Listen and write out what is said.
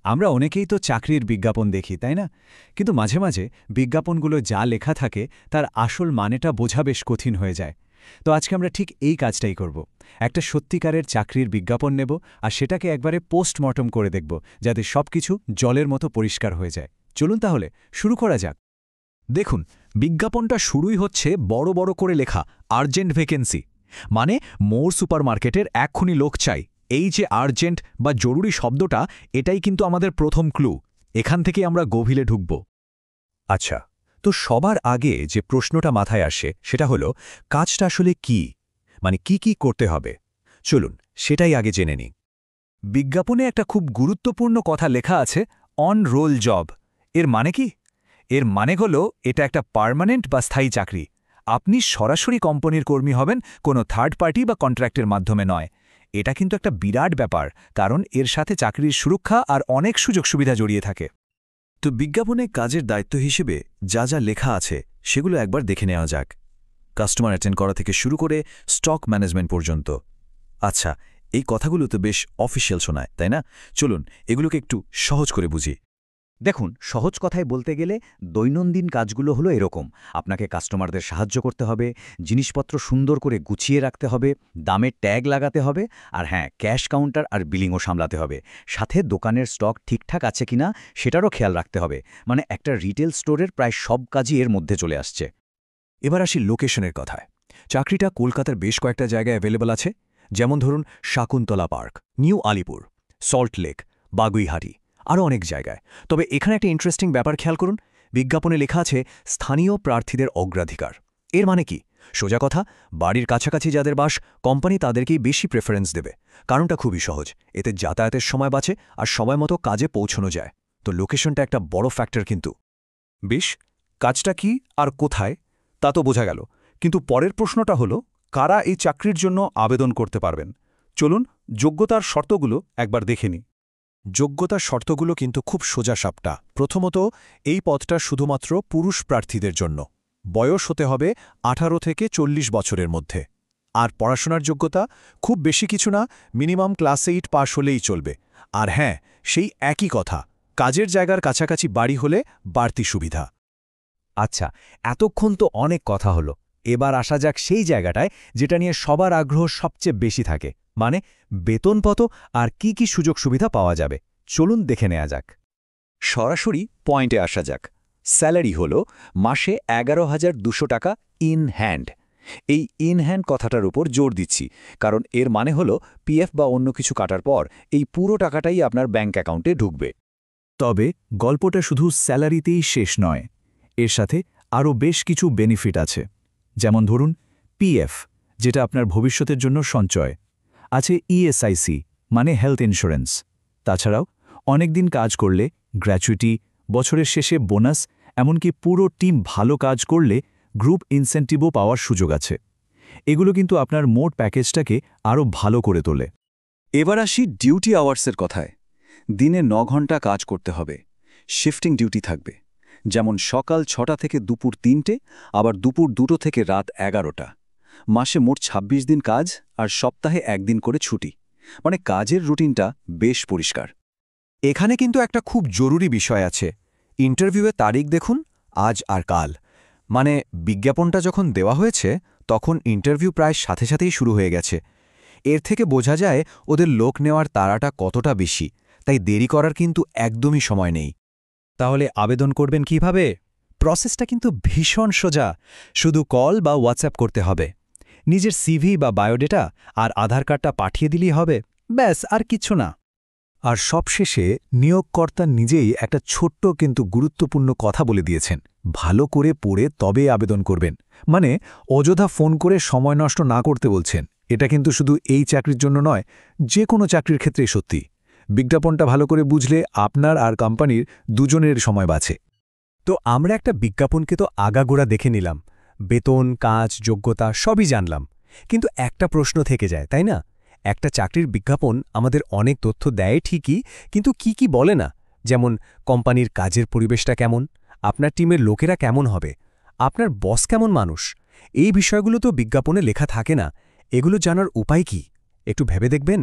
আমরা অনেকেই তো চাকরির বিজ্ঞাপন দেখি তাই না? কিন্তু মাঝে মাঝে বিজ্ঞাপনগুলো যা লেখা থাকে তার আসল মানেটা বোঝা বেশ কঠিন হয়ে যায়। তো আজকে আমরা ঠিক এই কাজটাই করব। একটা সত্যিকারের চাকরির বিজ্ঞাপন নেব আর সেটাকে একবারে পোস্টমর্টম করে দেখব, যাতে সবকিছু জলের মতো পরিষ্কার হয়ে যায়। চলুন তাহলে শুরু করা যাক। দেখুন, বিজ্ঞাপনটা শুরুই হচ্ছে বড় বড় করে লেখা আর্জেন্ট ভ্যাকেন্সি, মানে মোর সুপারমার্কেটের এক্ষুনি লোক চাই। এই যে আর্জেন্ট বা জরুরি শব্দটা, এটাই কিন্তু আমাদের প্রথম ক্লু। এখান থেকে আমরা গভীরে ঢুকব। আচ্ছা, তো সবার আগে যে প্রশ্নটা মাথায় আসে সেটা হলো, কাজটা আসলে কি? মানে কি করতে হবে? চলুন সেটাই আগে জেনে নিই। বিজ্ঞাপনে একটা খুব গুরুত্বপূর্ণ কথা লেখা আছে, অন রোল জব। এর মানে কি? এর মানে হলো এটা একটা পার্মানেন্ট বা স্থায়ী চাকরি। আপনি সরাসরি কোম্পানির কর্মী হবেন, কোনো থার্ড পার্টি বা কন্ট্রাক্টের মাধ্যমে নয়। এটা কিন্তু একটা বিরাট ব্যাপার, কারণ এর সাথে চাকরির সুরক্ষা আর অনেক সুযোগ সুবিধা জড়িয়ে থাকে। তো বিজ্ঞাপনে কাজের দায়িত্ব হিসেবে যা যা লেখা আছে সেগুলো একবার দেখে নেওয়া যাক। কাস্টমার অ্যাটেন্ড করা থেকে শুরু করে স্টক ম্যানেজমেন্ট পর্যন্ত। আচ্ছা, এই কথাগুলো তো বেশ অফিসিয়াল শোনায়, তাই না? চলুন এগুলোকে একটু সহজ করে বুঝি। দেখুন, সহজ কথায় বলতে গেলে দৈনন্দিন কাজগুলো হলো এরকম। আপনাকে কাস্টমারদের সাহায্য করতে হবে, জিনিসপত্র সুন্দর করে গুছিয়ে রাখতে হবে, দামের ট্যাগ লাগাতে হবে, আর হ্যাঁ, ক্যাশ কাউন্টার আর বিলিংও সামলাতে হবে। সাথে দোকানের স্টক ঠিকঠাক আছে কিনা সেটারও খেয়াল রাখতে হবে। মানে একটা রিটেল স্টোরের প্রায় সব কাজই এর মধ্যে চলে আসছে। এবার আসি লোকেশনের কথায়। চাকরিটা কলকাতার বেশ কয়েকটা জায়গায় অ্যাভেলেবল আছে, যেমন ধরুন Shakuntala Park, New Alipore, Salt Lake, Baguiati, আরও অনেক জায়গায়। তবে এখানে একটা ইন্টারেস্টিং ব্যাপার খেয়াল করুন, বিজ্ঞাপনে লেখা আছে স্থানীয় প্রার্থীদের অগ্রাধিকার। এর মানে কি? সোজা কথা, বাড়ির কাছাকাছি যাদের বাস, কোম্পানি তাদেরকেই বেশি প্রেফারেন্স দেবে। কারণটা খুবই সহজ, এতে যাতায়াতের সময় বাঁচে আর সময় মতো কাজে পৌঁছানো যায়। তো লোকেশনটা একটা বড় ফ্যাক্টর কিন্তু। বেশ, কাজটা কি আর কোথায় তা তো বোঝা গেল, কিন্তু পরের প্রশ্নটা হলো, কারা এই চাকরির জন্য আবেদন করতে পারবেন? চলুন যোগ্যতার শর্তগুলো একবার দেখে নিই। যোগ্যতার শর্তগুলো কিন্তু খুব সোজাসাপটা। প্রথমত, এই পদটা শুধুমাত্র পুরুষ প্রার্থীদের জন্য। বয়স হতে হবে 18 থেকে 40 বছরের মধ্যে। আর পড়াশোনার যোগ্যতা খুব বেশি কিছু না, মিনিমাম ক্লাস 8 পাস হলেই চলবে। আর হ্যাঁ, সেই একই কথা, কাজের জায়গার কাছাকাছি বাড়ি হলে বাড়তি সুবিধা। আচ্ছা, এতক্ষণ তো অনেক কথা হলো। এবার আসা যাক সেই জায়গাটায় যেটা নিয়ে সবার আগ্রহ সবচেয়ে বেশি থাকে, মানে বেতন কত আর কি সুযোগ সুবিধা পাওয়া যাবে। চলুন দেখে নেওয়া যাক। সরাসরি পয়েন্টে আসা যাক। স্যালারি হল মাসে 11,200 টাকা ইন হ্যান্ড। এই ইন হ্যান্ড কথাটার উপর জোর দিচ্ছি, কারণ এর মানে হল পিএফ বা অন্য কিছু কাটার পর এই পুরো টাকাটাই আপনার ব্যাঙ্ক অ্যাকাউন্টে ঢুকবে। তবে গল্পটা শুধু স্যালারিতেই শেষ নয়, এর সাথে আরও বেশ কিছু বেনিফিট আছে। যেমন ধরুন পিএফ, যেটা আপনার ভবিষ্যতের জন্য সঞ্চয় আছে, ইএসআইসি মানে হেলথ ইন্স্যুরেন্স। তাছাড়াও অনেক দিন কাজ করলে গ্র্যাচুইটি, বছরের শেষে বোনাস, এমনকি পুরো টিম ভালো কাজ করলে গ্রুপ ইনসেন্টিভও পাওয়ার সুযোগ আছে। এগুলো কিন্তু আপনার মোট প্যাকেজটাকে আরও ভালো করে তোলে। এবার আসি ডিউটি আওয়ার্সের কথায়। দিনে 9 ঘন্টা কাজ করতে হবে, শিফটিং ডিউটি থাকবে, যেমন সকাল 6টা থেকে দুপুর 3টে, আবার দুপুর 2টো থেকে রাত 11টা। মাসে মোট 26 দিন কাজ আর সপ্তাহে 1 দিন করে ছুটি। মানে কাজের রুটিনটা বেশ পরিষ্কার। এখানে কিন্তু একটা খুব জরুরি বিষয় আছে। ইন্টারভিউয়ের তারিখ দেখুন, আজ আর কাল। মানে বিজ্ঞাপনটা যখন দেওয়া হয়েছে তখন ইন্টারভিউ প্রায় সাথে সাথেই শুরু হয়ে গেছে। এর থেকে বোঝা যায় ওদের লোক নেওয়ার তাড়াটা কতটা বেশি, তাই দেরি করার কিন্তু একদমই সময় নেই। তাহলে আবেদন করবেন কিভাবে? প্রসেসটা কিন্তু ভীষণ সোজা। শুধু কল বা হোয়াটসঅ্যাপ করতে হবে। নিজের সিভি বা বায়োডেটা আর আধার কার্ডটা পাঠিয়ে দিলেই হবে, ব্যাস আর কিচ্ছু না। আর সবশেষে নিয়োগকর্তা নিজেই একটা ছোট্ট কিন্তু গুরুত্বপূর্ণ কথা বলে দিয়েছেন, ভালো করে পড়ে তবে আবেদন করবেন। মানে অযথা ফোন করে সময় নষ্ট না করতে বলছেন। এটা কিন্তু শুধু এই চাকরির জন্য নয়, যে কোনো চাকরির ক্ষেত্রেই সত্যি। বিজ্ঞাপনটা ভালো করে বুঝলে আপনার আর কোম্পানির দুজনের সময় বাঁচে। তো আমরা একটা বিজ্ঞাপনকে তো আগাগোড়া দেখে নিলাম, বেতন, কাজ, যোগ্যতা সবই জানলাম। কিন্তু একটা প্রশ্ন থেকে যায়, তাই না? একটা চাকরির বিজ্ঞাপন আমাদের অনেক তথ্য দেয় ঠিকই, কিন্তু কি বলে না? যেমন কোম্পানির কাজের পরিবেশটা কেমন, আপনার টিমের লোকেরা কেমন হবে, আপনার বস কেমন মানুষ। এই বিষয়গুলো তো বিজ্ঞাপনে লেখা থাকে না। এগুলো জানার উপায় কি? একটু ভেবে দেখবেন।